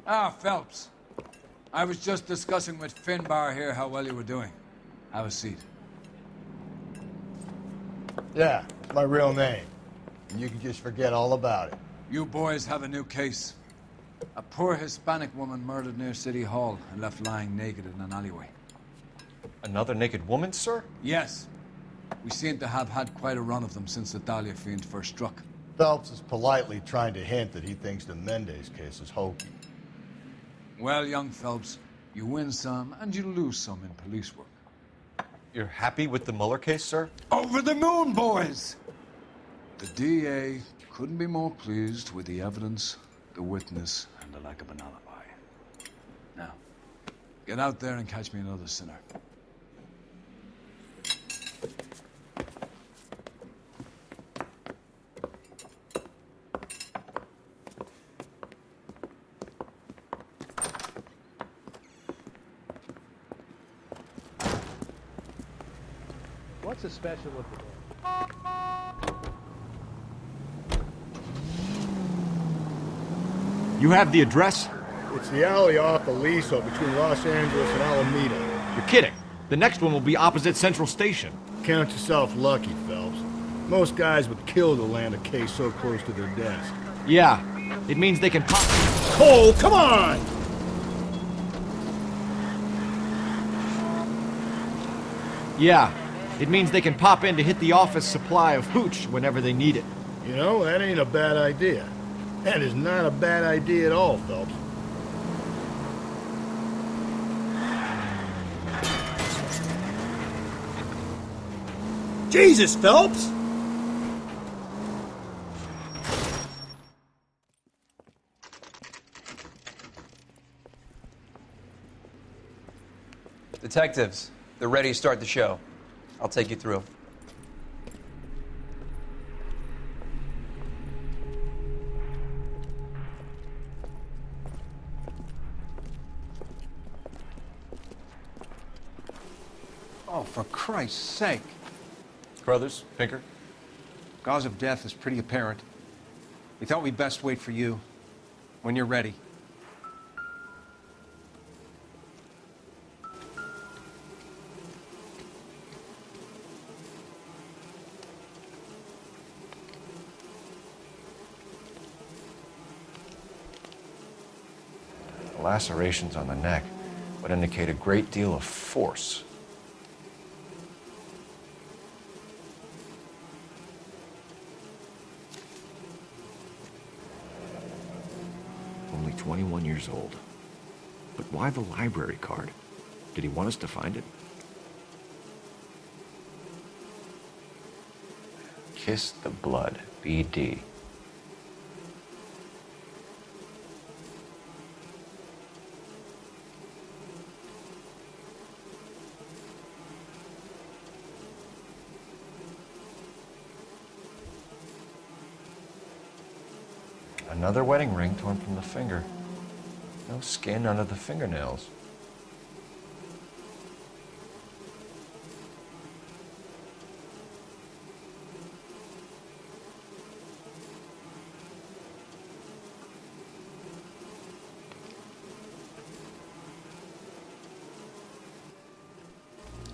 Ah, Phelps. I was just discussing with Finbar here how well you were doing. Have a seat. Yeah, it's my real name. And you can just forget all about it. You boys have a new case. A poor Hispanic woman murdered near City Hall and left lying naked in an alleyway. Another naked woman, sir? Yes. We seem to have had quite a run of them since the Dahlia fiend first struck. Phelps is politely trying to hint that he thinks the Mendez case is hokey. Well, young Phelps, you win some and you lose some in police work. You're happy with the Mueller case, sir? Over the moon, boys! The DA couldn't be more pleased with the evidence, the witness, and the lack of an alibi. Now, get out there and catch me another sinner. What's so special with the door? You have the address? It's the alley off Aliso between Los Angeles and Alameda. You're kidding. The next one will be opposite Central Station. Count yourself lucky, Phelps. Most guys would kill to land a case so close to their desk. Yeah, it means they can pop... Cole, come on! Yeah, it means they can pop in to hit the office supply of hooch whenever they need it. You know, that ain't a bad idea. That is not a bad idea at all, Phelps. Jesus, Phelps! Detectives, they're ready to start the show. I'll take you through. Oh, for Christ's sake. Brothers, Pinker? Cause of death is pretty apparent. We thought we'd best wait for you. When you're ready. The lacerations on the neck would indicate a great deal of force. Only 21 years old. But why the library card? Did he want us to find it? Kiss the blood, BD. Another wedding ring torn from the finger. No skin under the fingernails.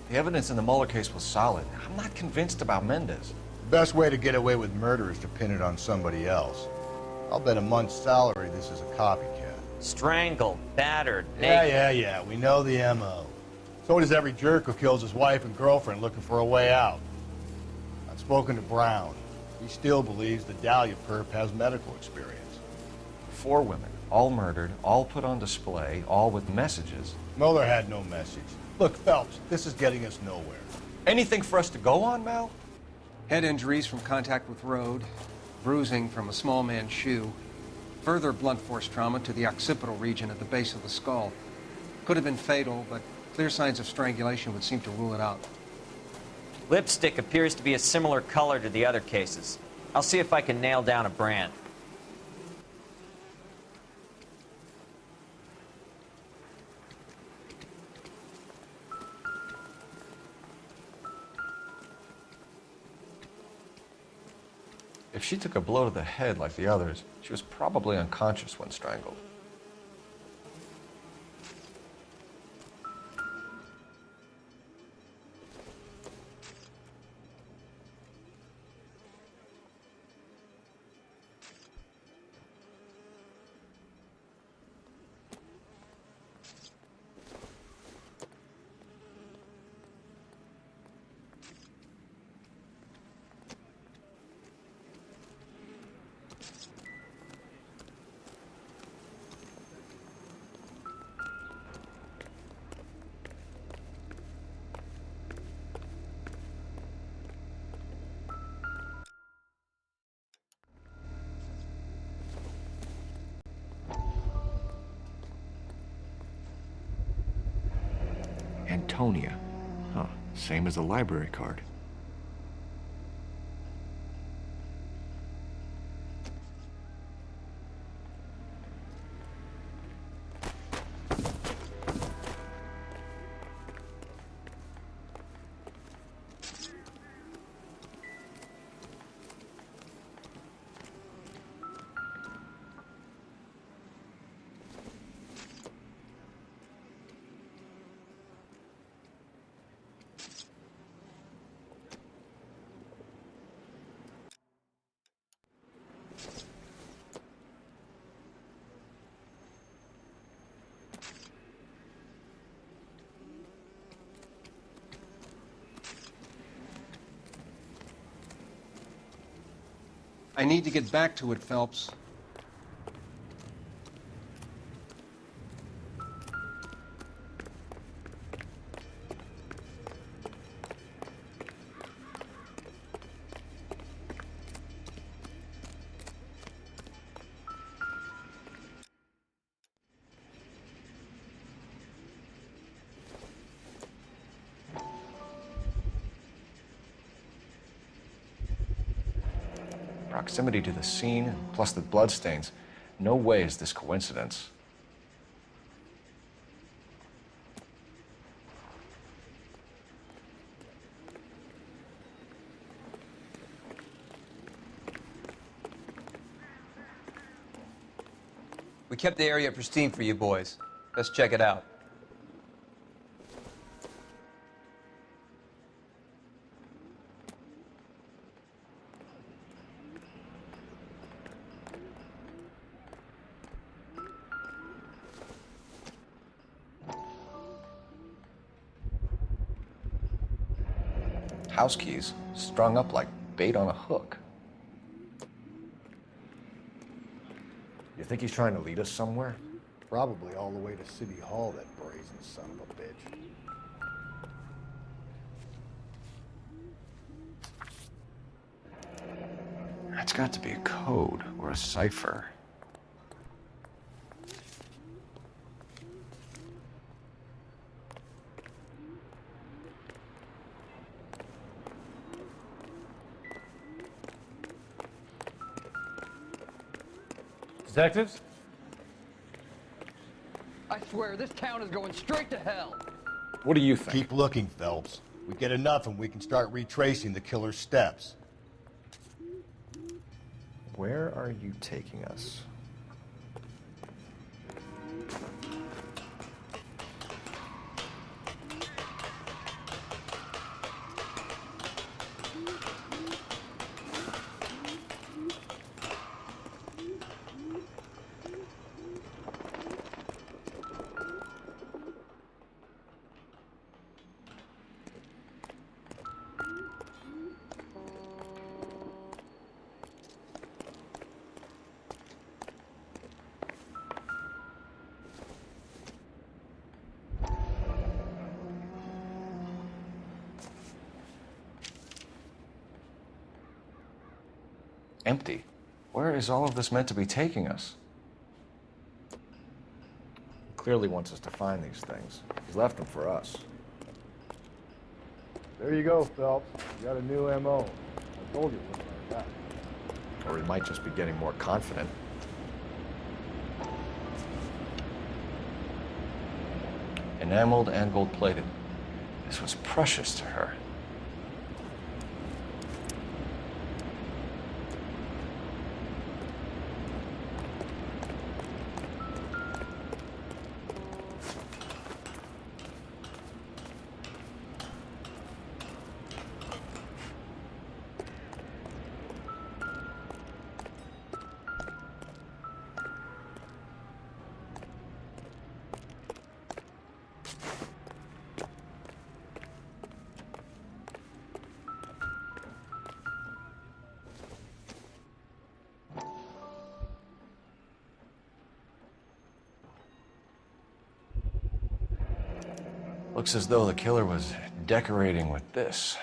The evidence in the Mueller case was solid. I'm not convinced about Mendez. The best way to get away with murder is to pin it on somebody else. I'll bet a month's salary this is a copycat. Strangled, battered, Yeah. We know the M.O. So does every jerk who kills his wife and girlfriend looking for a way out. I've spoken to Brown. He still believes the Dahlia perp has medical experience. 4 women, all murdered, all put on display, all with messages. Mueller had no message. Look, Phelps, this is getting us nowhere. Anything for us to go on, Mal? Head injuries from contact with road, bruising from a small man's shoe, further blunt force trauma to the occipital region at the base of the skull. Could have been fatal, but clear signs of strangulation would seem to rule it out. Lipstick appears to be a similar color to the other cases. I'll see if I can nail down a brand. If she took a blow to the head like the others, she was probably unconscious when strangled. Antonia. Huh, same as the library card. I need to get back to it, Phelps. Proximity to the scene, and plus the bloodstains. No way is this coincidence. We kept the area pristine for you boys. Let's check it out. House keys, strung up like bait on a hook. You think he's trying to lead us somewhere? Probably all the way to City Hall, that brazen son of a bitch. That's got to be a code or a cipher. Detectives? I swear, this town is going straight to hell. What do you think? Keep looking, Phelps. We get enough and we can start retracing the killer's steps. Where are you taking us? Empty. Where is all of this meant to be taking us? He clearly wants us to find these things. He's left them for us. There you go, Phelps. You got a new M.O. I told you it wasn't like that. Or he might just be getting more confident. Enameled and gold-plated. This was precious to her. Looks as though the killer was decorating with this.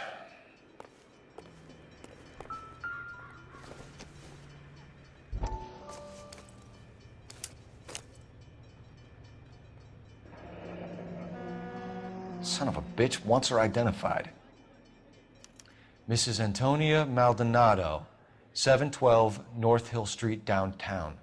son of a bitch wants her identified. Mrs. Antonia Maldonado, 712 North Hill Street, downtown.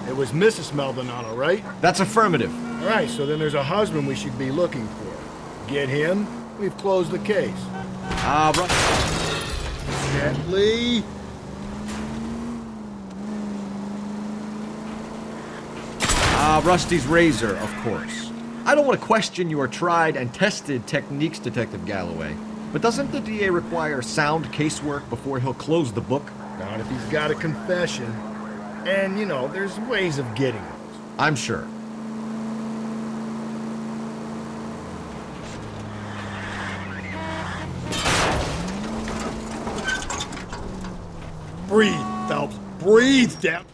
It was Mrs. Maldonado, right? That's affirmative. All right, so then there's a husband we should be looking for. Get him, we've closed the case. Gently. Rusty's razor, of course. I don't want to question your tried and tested techniques, Detective Galloway. But doesn't the DA require sound casework before he'll close the book? Not if he's got a confession. And, you know, there's ways of getting those. I'm sure. Breathe, Phelps. Breathe, damn.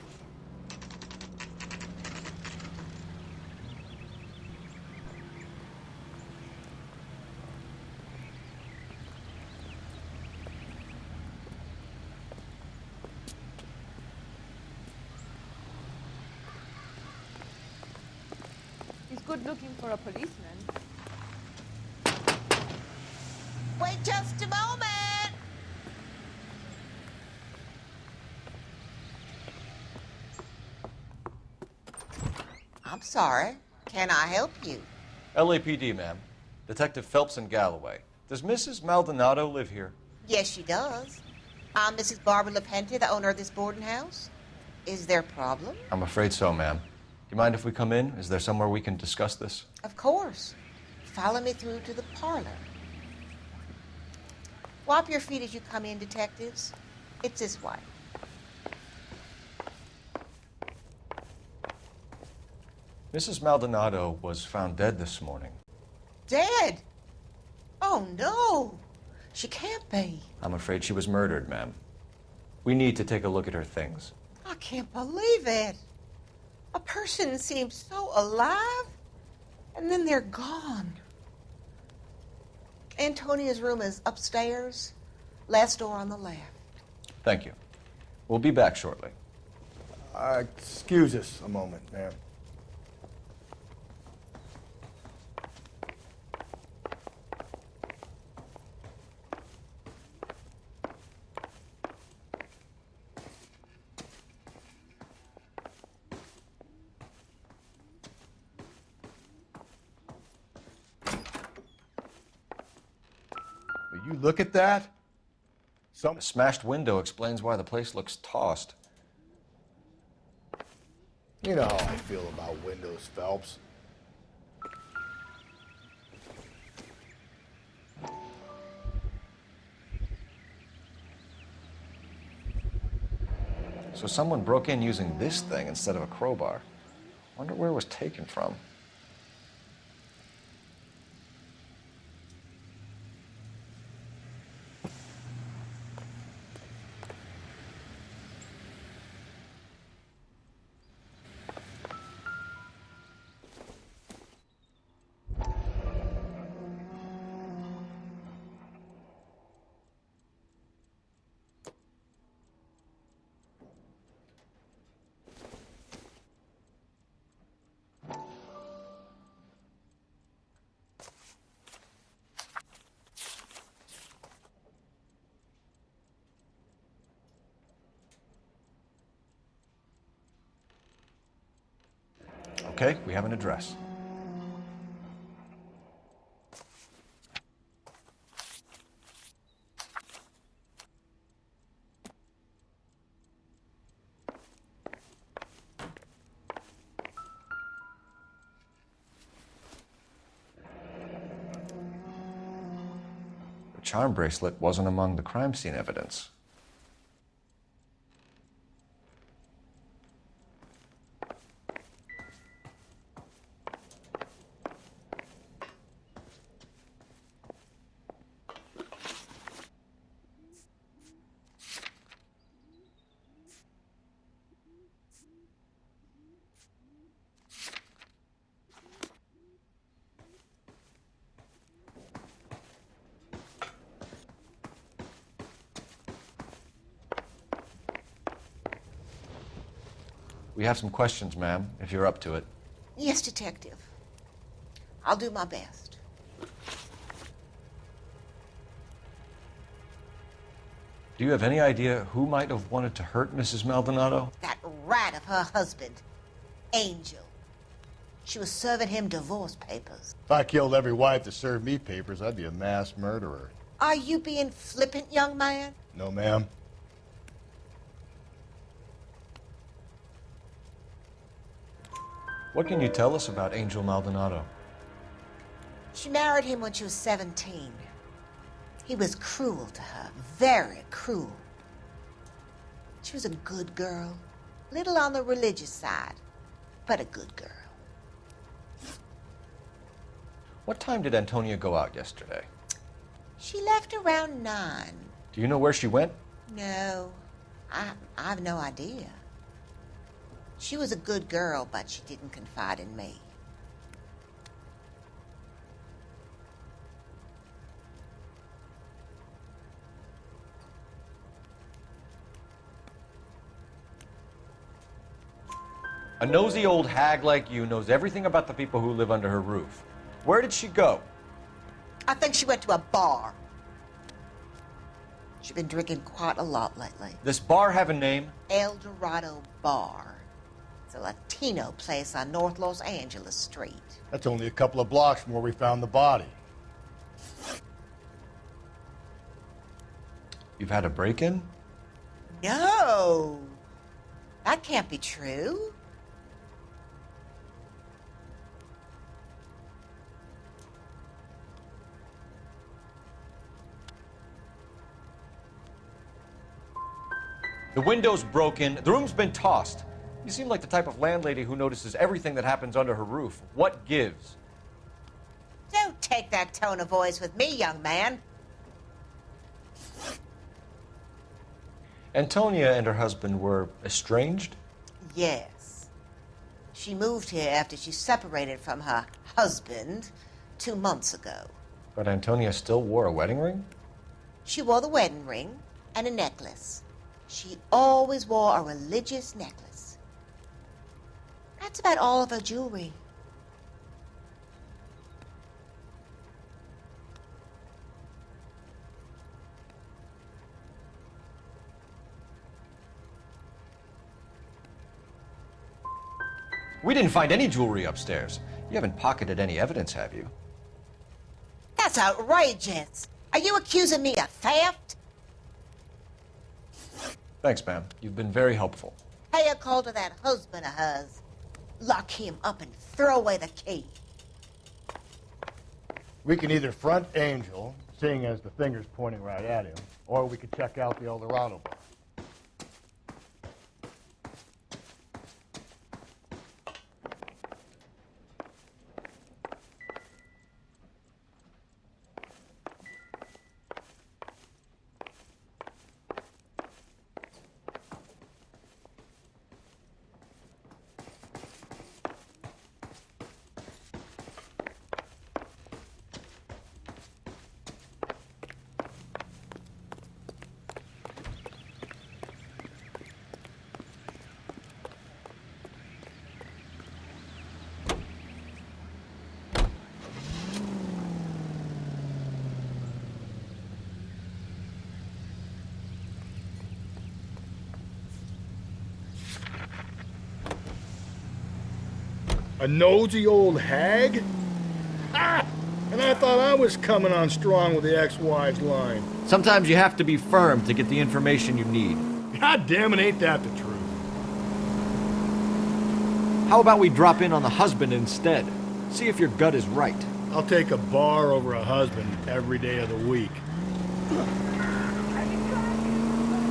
He's good looking for a policeman. Wait just a moment! I'm sorry. Can I help you? LAPD, ma'am. Detective Phelps and Galloway. Does Mrs. Maldonado live here? Yes, she does. I'm Mrs. Barbara LaPente, the owner of this boarding house. Is there a problem? I'm afraid so, ma'am. Do you mind if we come in? Is there somewhere we can discuss this? Of course. Follow me through to the parlor. Wipe your feet as you come in, detectives. It's this way. Mrs. Maldonado was found dead this morning. Dead? Oh, no. She can't be. I'm afraid she was murdered, ma'am. We need to take a look at her things. I can't believe it. A person seems so alive, and then they're gone. Antonia's room is upstairs, last door on the left. Thank you. We'll be back shortly. Excuse us a moment, ma'am. Will you look at that? A smashed window explains why the place looks tossed. You know how I feel about windows, Phelps. So someone broke in using this thing instead of a crowbar. Wonder where it was taken from. Okay, we have an address. The charm bracelet wasn't among the crime scene evidence. We have some questions, ma'am, if you're up to it. Yes, Detective. I'll do my best. Do you have any idea who might have wanted to hurt Mrs. Maldonado? That rat of her husband, Angel. She was serving him divorce papers. If I killed every wife that served me papers, I'd be a mass murderer. Are you being flippant, young man? No, ma'am. What can you tell us about Angel Maldonado? She married him when she was 17. He was cruel to her, very cruel. She was a good girl, little on the religious side, but a good girl. What time did Antonia go out yesterday? She left around 9. Do you know where she went? No, I have no idea. She was a good girl, but she didn't confide in me. A nosy old hag like you knows everything about the people who live under her roof. Where did she go? I think she went to a bar. She's been drinking quite a lot lately. This bar have a name? El Dorado Bar. It's a Latino place on North Los Angeles Street. That's only a couple of blocks from where we found the body. You've had a break-in? No, that can't be true. The window's broken, the room's been tossed. You seem like the type of landlady who notices everything that happens under her roof. What gives? Don't take that tone of voice with me, young man. Antonia and her husband were estranged? Yes. She moved here after she separated from her husband 2 months ago. But Antonia still wore a wedding ring? She wore the wedding ring and a necklace. She always wore a religious necklace. That's about all of her jewelry. We didn't find any jewelry upstairs. You haven't pocketed any evidence, have you? That's outrageous. Are you accusing me of theft? Thanks, ma'am. You've been very helpful. Pay a call to that husband of hers. Lock him up and throw away the key. We can either front Angel, seeing as the finger's pointing right at him, or we could check out the El Dorado bar. A nosy old hag? Ha! And I thought I was coming on strong with the ex-wives line. Sometimes you have to be firm to get the information you need. God damn it, ain't that the truth? How about we drop in on the husband instead? See if your gut is right. I'll take a bar over a husband every day of the week.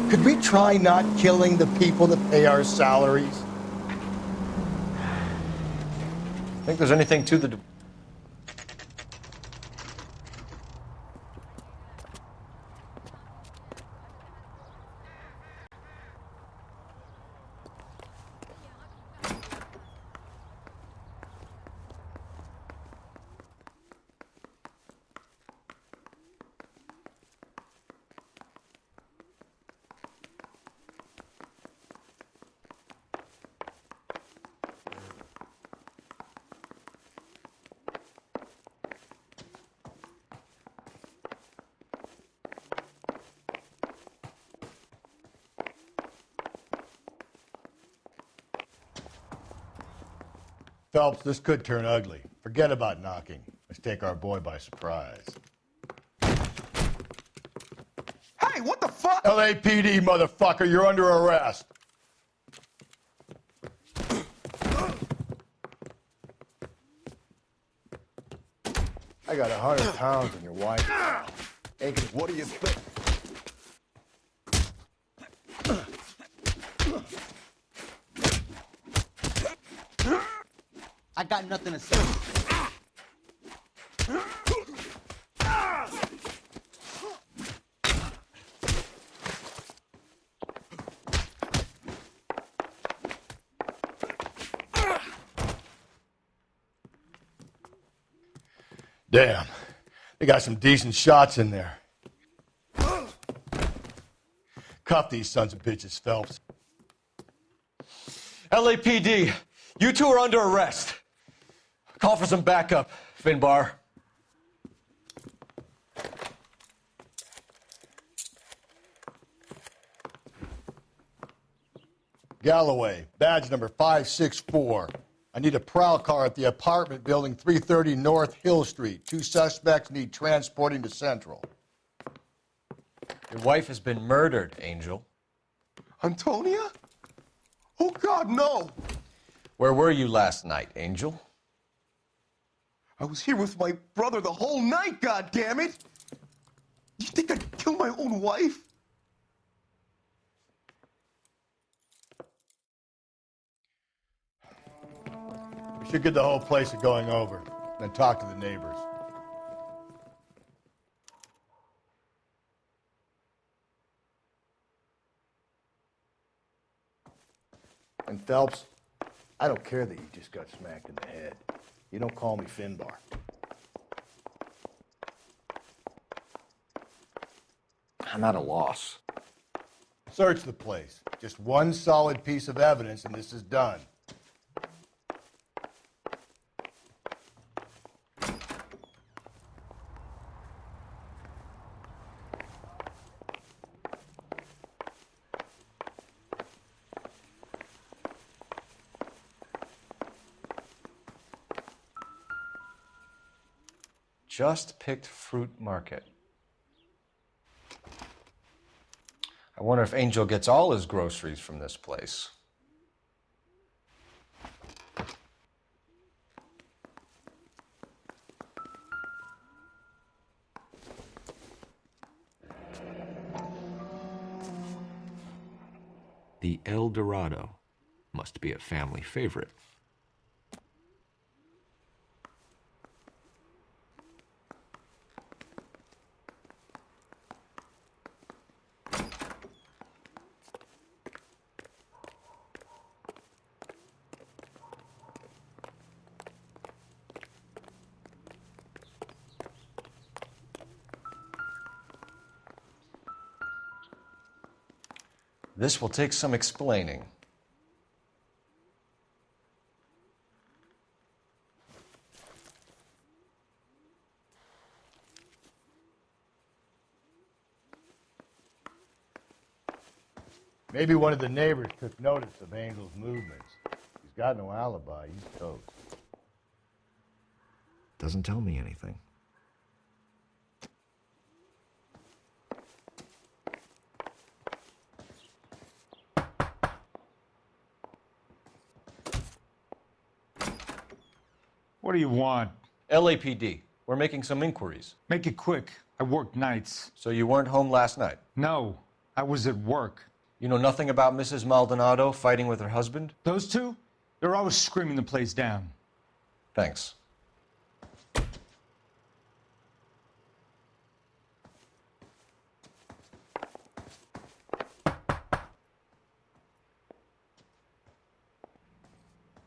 Could we try not killing the people that pay our salaries? Think there's anything to the... Phelps, this could turn ugly. Forget about knocking. Let's take our boy by surprise. Hey, what the fuck? LAPD, motherfucker, you're under arrest. I got 100 pounds on your wife. Hey, what do you think? I got nothing to say. Damn, they got some decent shots in there. Cuff these sons of bitches, Phelps. LAPD, you two are under arrest. Call for some backup, Finbar. Galloway, badge number 564. I need a prowl car at the apartment building 330 North Hill Street. 2 suspects need transporting to Central. Your wife has been murdered, Angel. Antonia? Oh, God, no. Where were you last night, Angel? I was here with my brother the whole night, goddammit! You think I'd kill my own wife? We should get the whole place a going over, then talk to the neighbors. And Phelps, I don't care that you just got smacked in the head. You don't call me Finbar. I'm at a loss. Search the place. Just one solid piece of evidence and this is done. Just picked fruit market. I wonder if Angel gets all his groceries from this place. The El Dorado must be a family favorite. This will take some explaining. Maybe one of the neighbors took notice of Angel's movements. He's got no alibi. He's toast. Doesn't tell me anything. What do you want? LAPD, we're making some inquiries. Make it quick. I work nights. So you weren't home last night? No, I was at work. You know nothing about Mrs. Maldonado fighting with her husband? Those two? They're always screaming the place down. Thanks.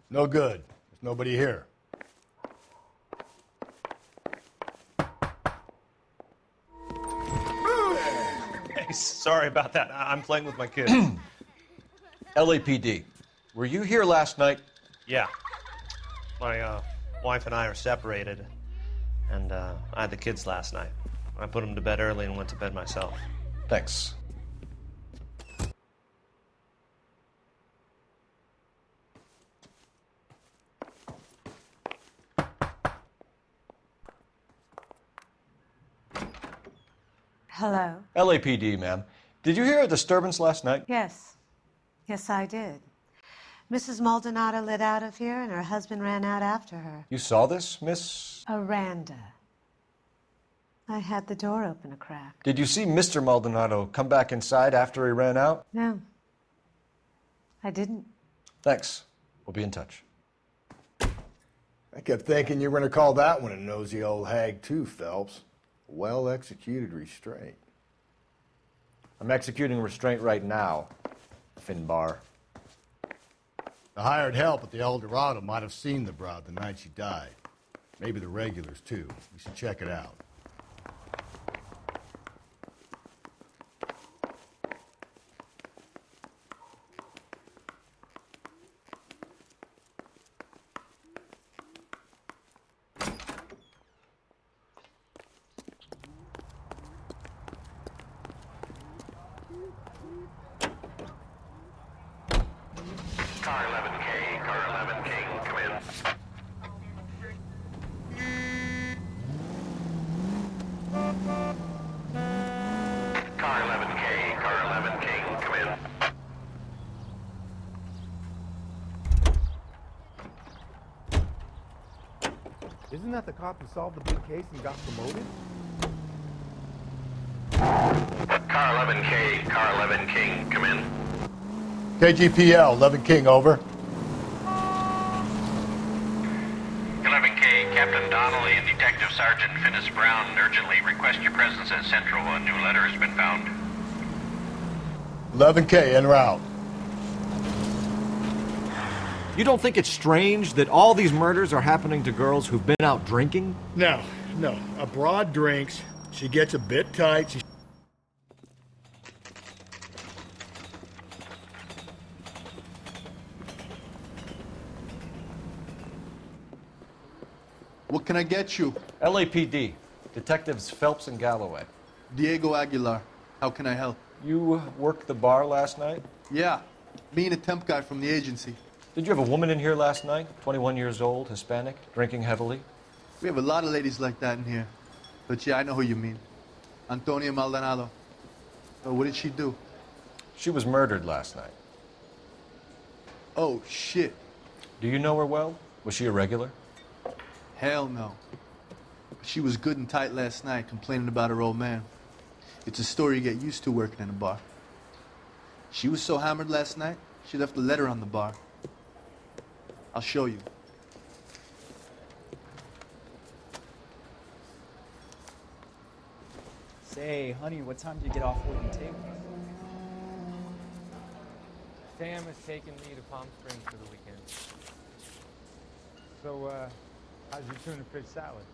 No good. There's nobody here. Sorry about that. I'm playing with my kids. LAPD, were you here last night? Yeah. My wife and I are separated, and I had the kids last night. I put them to bed early and went to bed myself. Thanks. Hello? LAPD, ma'am. Did you hear a disturbance last night? Yes. Yes, I did. Mrs. Maldonado lit out of here, and her husband ran out after her. You saw this, Miss? Aranda. I had the door open a crack. Did you see Mr. Maldonado come back inside after he ran out? No. I didn't. Thanks. We'll be in touch. I kept thinking you were going to call that one a nosy old hag too, Phelps. Well-executed restraint. I'm executing restraint right now, Finbar. The hired help at the El Dorado might have seen the broad the night she died. Maybe the regulars, too. We should check it out. Car 11K, Car 11K, come in. Car 11K, Car 11K, come in. Isn't that the cop who solved the big case and got promoted? Car 11K, Car 11K, come in. KGPL, 11 King, over. 11K, Captain Donnelly and Detective Sergeant Finnis Brown urgently request your presence at Central. A new letter has been found. 11K, en route. You don't think it's strange that all these murders are happening to girls who've been out drinking? No. A broad drinks. She gets a bit tight. What can I get you? LAPD. Detectives Phelps and Galloway. Diego Aguilar. How can I help? You worked the bar last night? Yeah. Me and a temp guy from the agency. Did you have a woman in here last night? 21 years old, Hispanic, drinking heavily? We have a lot of ladies like that in here. But yeah, I know who you mean. Antonia Maldonado. Oh, what did she do? She was murdered last night. Oh, shit. Do you know her well? Was she a regular? Hell no. She was good and tight last night, complaining about her old man. It's a story you get used to working in a bar. She was so hammered last night, she left a letter on the bar. I'll show you. Say, honey, what time did you get off work and take? Sam has taken me to Palm Springs for the weekend. So, how's your tuna fish salad?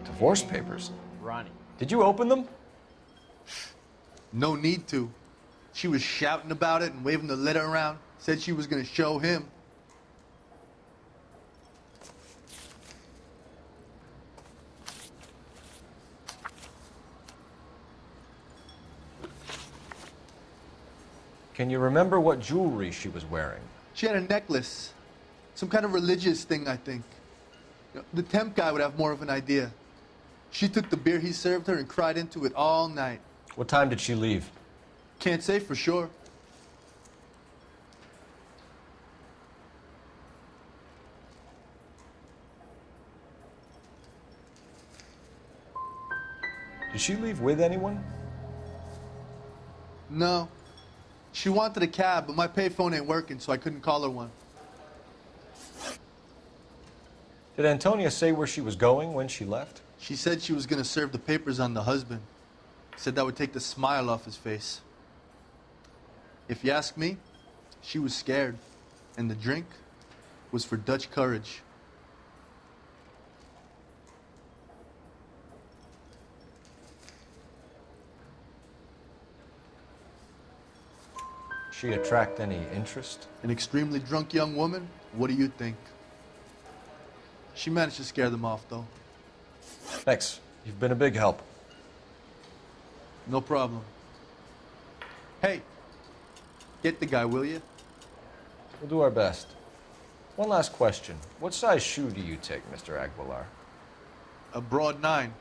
Divorce papers? Ronnie. Did you open them? No need to. She was shouting about it and waving the letter around. Said she was going to show him. Can you remember what jewelry she was wearing? She had a necklace. Some kind of religious thing, I think. The temp guy would have more of an idea. She took the beer he served her and cried into it all night. What time did she leave? Can't say for sure. Did she leave with anyone? No. She wanted a cab, but my payphone ain't working, so I couldn't call her one. Did Antonia say where she was going when she left? She said she was going to serve the papers on the husband. Said that would take the smile off his face. If you ask me, she was scared. And the drink was for Dutch courage. She attract any interest? An extremely drunk young woman? What do you think? She managed to scare them off, though. Thanks. You've been a big help. No problem. Hey, get the guy, will you? We'll do our best. One last question. What size shoe do you take, Mr. Aguilar? A broad 9.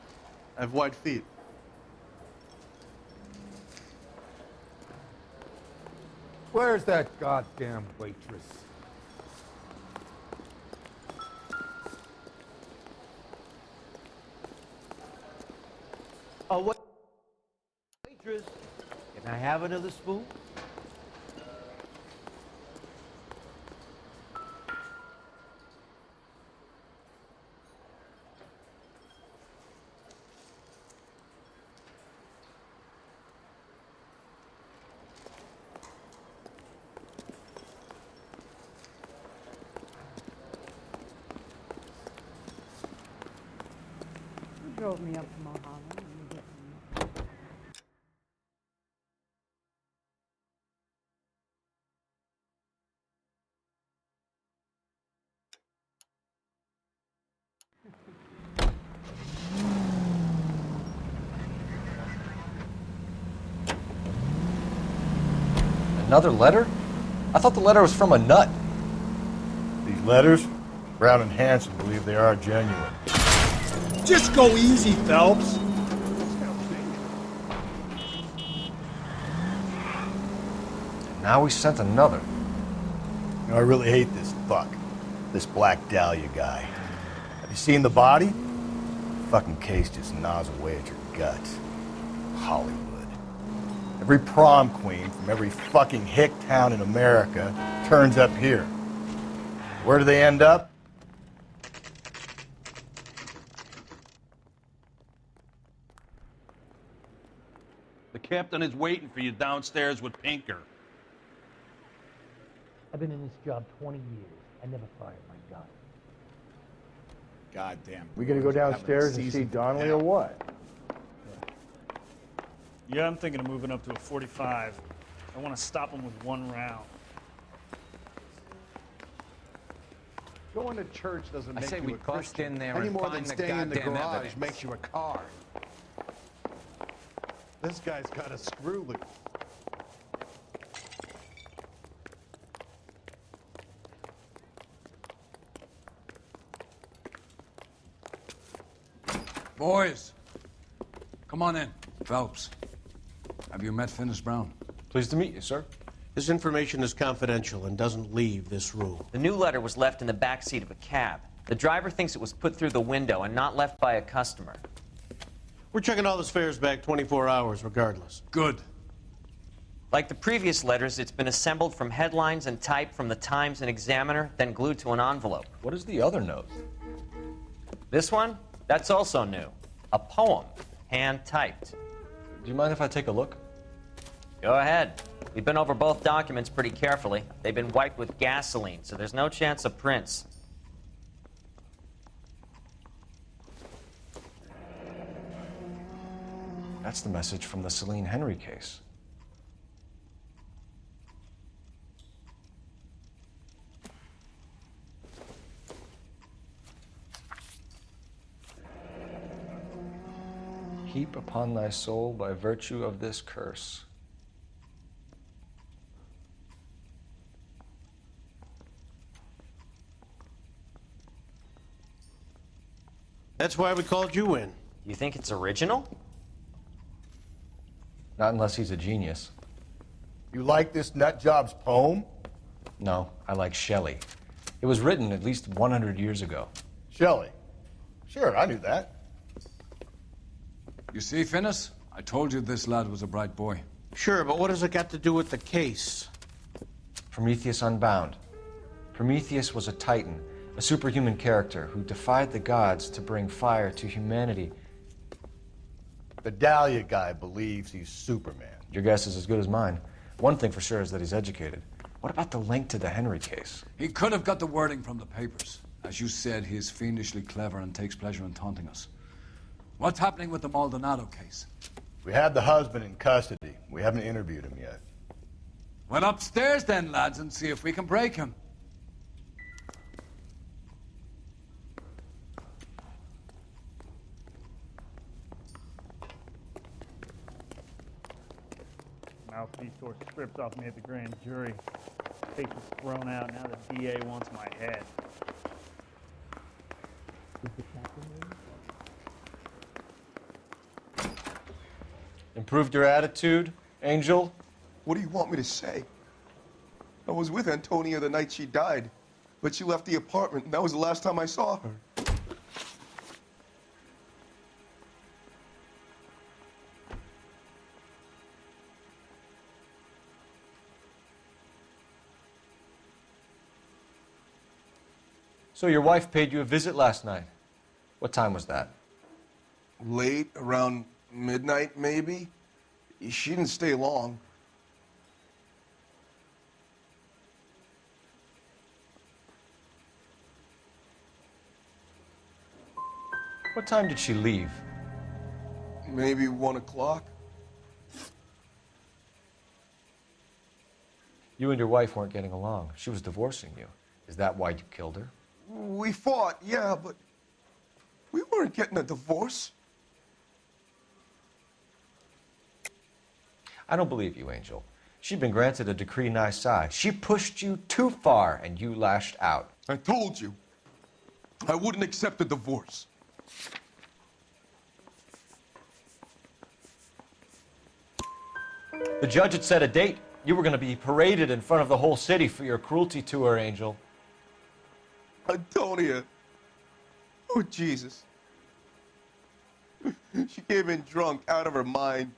I have wide feet. Where's that goddamn waitress? Oh, what? Waitress, can I have another spoon? You drove me up to Mulholland. And you get me. Another letter? I thought the letter was from a nut. These letters, Brown and Hanson believe they are genuine. Just go easy, Phelps. Now we sent another. You know, I really hate this fuck. This Black Dahlia guy. Have you seen the body? Fucking case just gnaws away at your guts. Hollywood. Every prom queen from every fucking hick town in America turns up here. Where do they end up? The captain is waiting for you downstairs with Pinker. I've been in this job 20 years. I never fired my gun. Goddamn. We gonna go downstairs and see Donnelly or what? Yeah, I'm thinking of moving up to a 45. I want to stop him with one round. Going to church doesn't I make say you we a bust Christian in there any and more find than the staying in the goddamn garage evidence. makes you a car. This guy's got a screw loose. Boys, come on in. Phelps, have you met Finis Brown? Pleased to meet you, sir. This information is confidential and doesn't leave this room. The new letter was left in the back seat of a cab. The driver thinks it was put through the window and not left by a customer. We're checking all this fares back 24 hours regardless. Good. Like the previous letters, it's been assembled from headlines and typed from the Times and Examiner, then glued to an envelope. What is the other note? This one? That's also new. A poem, hand-typed. Do you mind if I take a look? Go ahead. We've been over both documents pretty carefully. They've been wiped with gasoline, so there's no chance of prints. That's the message from the Celine Henry case. Heap upon thy soul by virtue of this curse. That's why we called you in. You think it's original? Not unless he's a genius. You like this nutjob's poem? No, I like Shelley. It was written at least 100 years ago. Shelley? Sure, I knew that. You see, Finis? I told you this lad was a bright boy. Sure, but what has it got to do with the case? Prometheus Unbound. Prometheus was a titan, a superhuman character who defied the gods to bring fire to humanity. The Dahlia guy believes he's Superman. Your guess is as good as mine. One thing for sure is that he's educated. What about the link to the Henry case? He could have got the wording from the papers. As you said, he is fiendishly clever and takes pleasure in taunting us. What's happening with the Maldonado case? We have the husband in custody. We haven't interviewed him yet. Well, upstairs then, lads, and see if we can break him. Mouthpiece tore strips off me at the grand jury. Case was thrown out. Now the DA wants my head. Improved your attitude, Angel? What do you want me to say? I was with Antonia the night she died, but she left the apartment, and that was the last time I saw her. So your wife paid you a visit last night. What time was that? Late, around midnight, maybe. She didn't stay long. What time did she leave? Maybe 1 o'clock. You and your wife weren't getting along. She was divorcing you. Is that why you killed her? We fought, yeah, but we weren't getting a divorce. I don't believe you, Angel. She'd been granted a decree nisi. She pushed you too far, and you lashed out. I told you, I wouldn't accept a divorce. The judge had set a date. You were going to be paraded in front of the whole city for your cruelty to her, Angel. Antonia. Oh, Jesus. She came in drunk, out of her mind.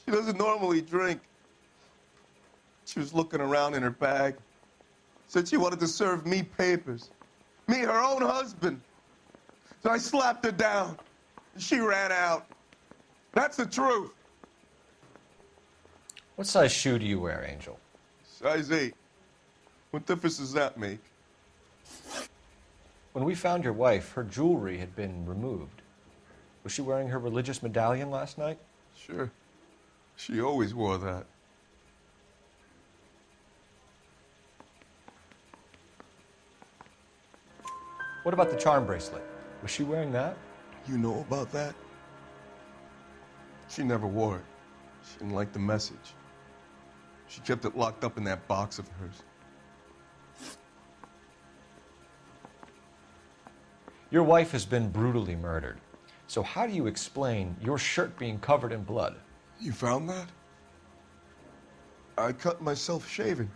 She doesn't normally drink. She was looking around in her bag. Said she wanted to serve me papers. Me, her own husband. So I slapped her down. And she ran out. That's the truth. What size shoe do you wear, Angel? Size 8. What difference does that make? When we found your wife, her jewelry had been removed. Was she wearing her religious medallion last night? Sure. She always wore that. What about the charm bracelet? Was she wearing that? You know about that? She never wore it. She didn't like the message. She kept it locked up in that box of hers. Your wife has been brutally murdered. So how do you explain your shirt being covered in blood? You found that? I cut myself shaving.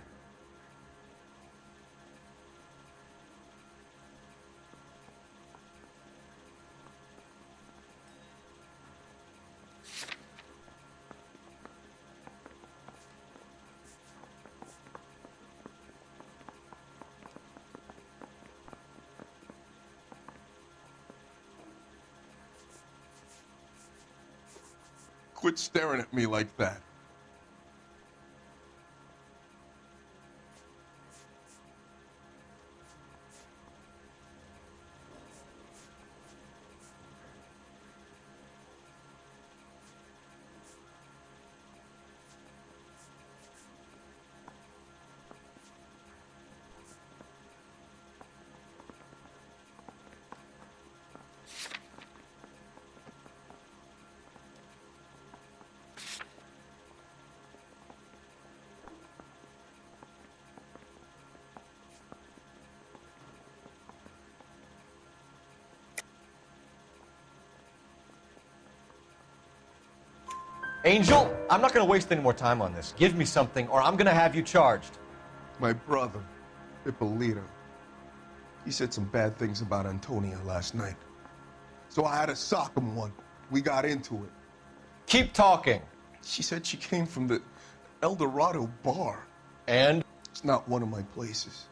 Quit staring at me like that. Angel, I'm not going to waste any more time on this. Give me something, or I'm going to have you charged. My brother, Ippolito, he said some bad things about Antonia last night. So I had to sock him one. We got into it. Keep talking. She said she came from the El Dorado bar. And? It's not one of my places.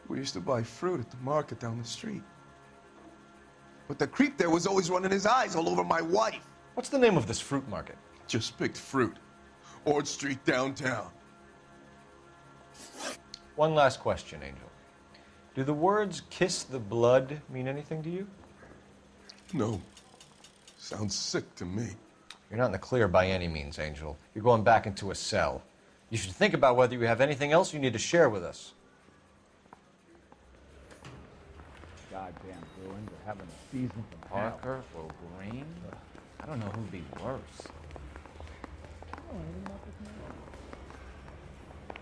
We used to buy fruit at the market down the street. But the creep there was always running his eyes all over my wife. What's the name of this fruit market? Just picked fruit. Ord Street downtown. One last question, Angel. Do the words kiss the blood mean anything to you? No. Sounds sick to me. You're not in the clear by any means, Angel. You're going back into a cell. You should think about whether you have anything else you need to share with us. Goddamn Bruins are having a season from Parker or Green. I don't know who'd be worse.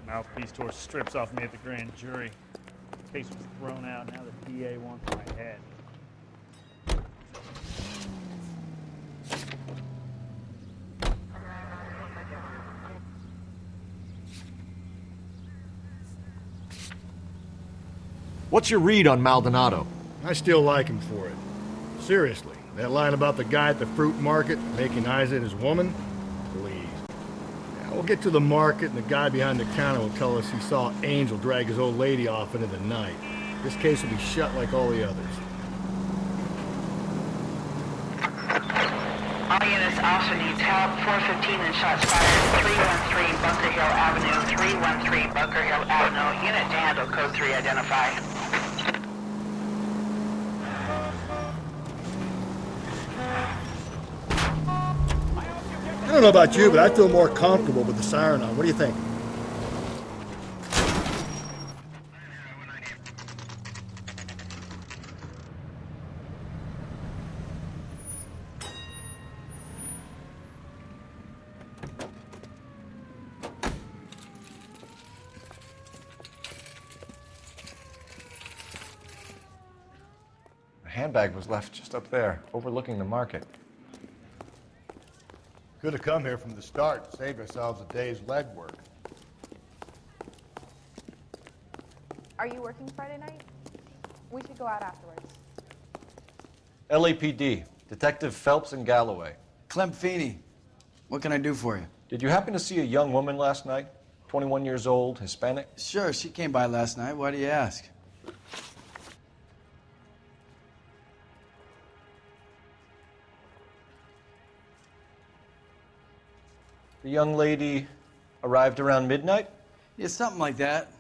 Mouthpiece tore strips off me at the grand jury. The case was thrown out. Now the DA wants my head. What's your read on Maldonado? I still like him for it. Seriously, that line about the guy at the fruit market making eyes at his woman? Please. Yeah, we'll get to the market and the guy behind the counter will tell us he saw Angel drag his old lady off into the night. This case will be shut like all the others. All units, officer needs help. 415 and shots fired. 313 Bunker Hill Avenue. 313 Bunker Hill Avenue. Unit to handle code 3 identify. I don't know about you, but I feel more comfortable with the siren on. What do you think? The handbag was left just up there, overlooking the market. Could have come here from the start and saved ourselves a day's legwork. Are you working Friday night? We should go out afterwards. LAPD, Detective Phelps and Galloway. Clem Feeney, what can I do for you? Did you happen to see a young woman last night? 21 years old, Hispanic? Sure, she came by last night. Why do you ask? The young lady arrived around midnight? Yeah, something like that.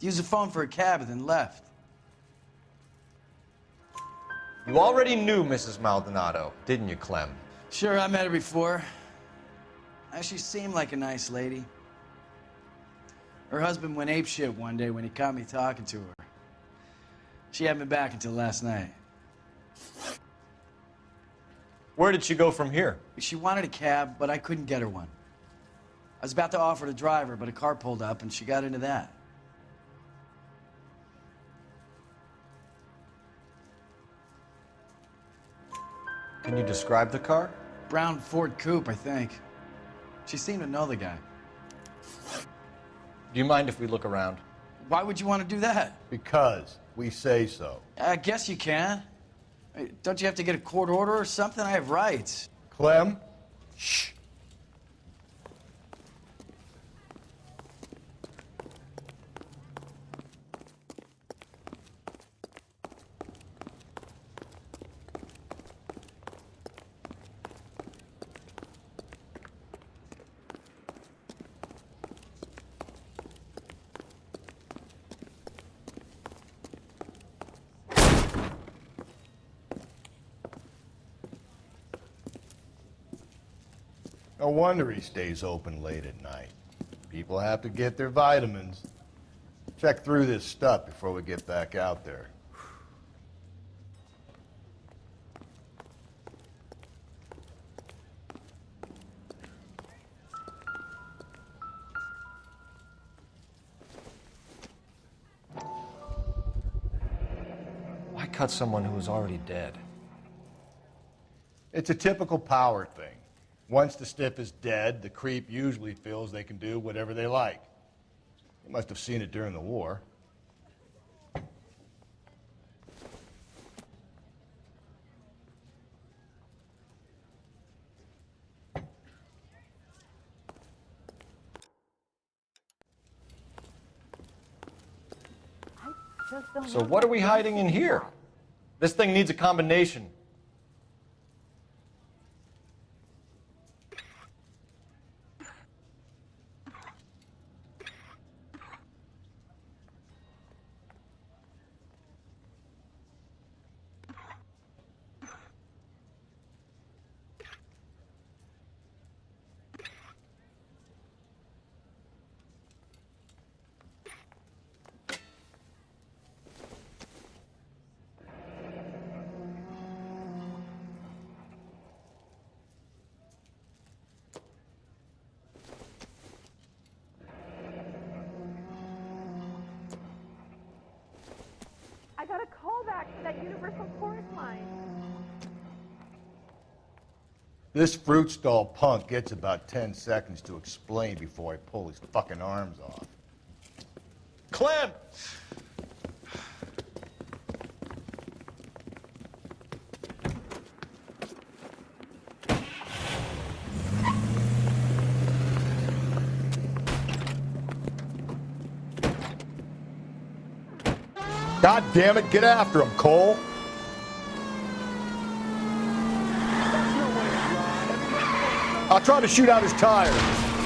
Used the phone for a cab and then left. You already knew Mrs. Maldonado, didn't you, Clem? Sure, I met her before. She seemed like a nice lady. Her husband went apeshit one day when he caught me talking to her. She hadn't been back until last night. Where did she go from here? She wanted a cab, but I couldn't get her one. I was about to offer to drive her, but a car pulled up and she got into that. Can you describe the car? Brown Ford Coupe, I think. She seemed to know the guy. Do you mind if we look around? Why would you want to do that? Because we say so. I guess you can. Don't you have to get a court order or something? I have rights. Clem? Shh. No wonder he stays open late at night. People have to get their vitamins. Check through this stuff before we get back out there. Why cut someone who was already dead? It's a typical power thing. Once the stiff is dead, the creep usually feels they can do whatever they like. You must have seen it during the war. So what are we hiding in here? This thing needs a combination. I got a call back to that universal chorus line. This fruit stall punk gets about 10 seconds to explain before I pull his fucking arms off. Clem! God damn it, get after him, Cole. I'll try to shoot out his tires.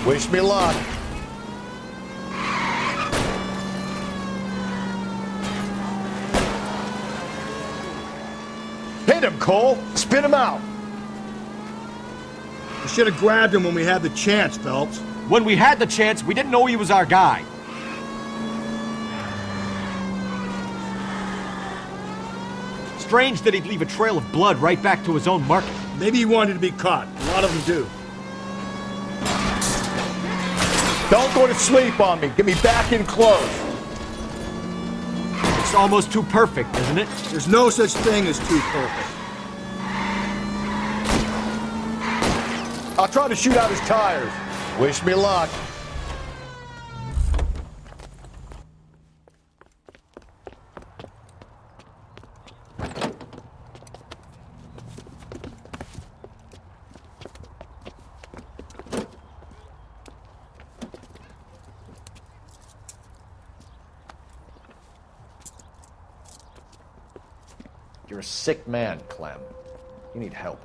Wish me luck. Hit him, Cole. Spin him out. We should have grabbed him when we had the chance, Phelps. When we had the chance, we didn't know he was our guy. Strange that he'd leave a trail of blood right back to his own market. Maybe he wanted to be caught. A lot of them do. Don't go to sleep on me. Get me back in close. It's almost too perfect, isn't it? There's no such thing as too perfect. I'll try to shoot out his tires. Wish me luck. You're a sick man, Clem. You need help.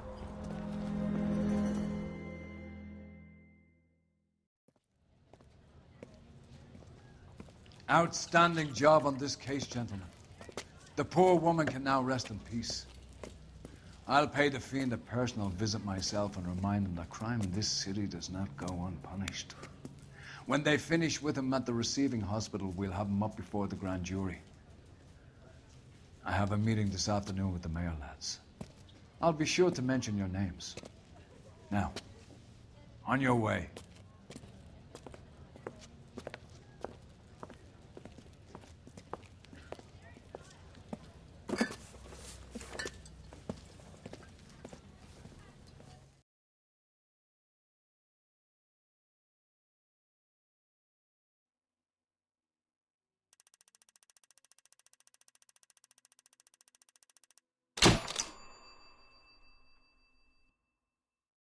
Outstanding job on this case, gentlemen. The poor woman can now rest in peace. I'll pay the fiend a personal visit myself and remind him that crime in this city does not go unpunished. When they finish with him at the receiving hospital, we'll have him up before the grand jury. I have a meeting this afternoon with the mayor lads. I'll be sure to mention your names. Now, on your way.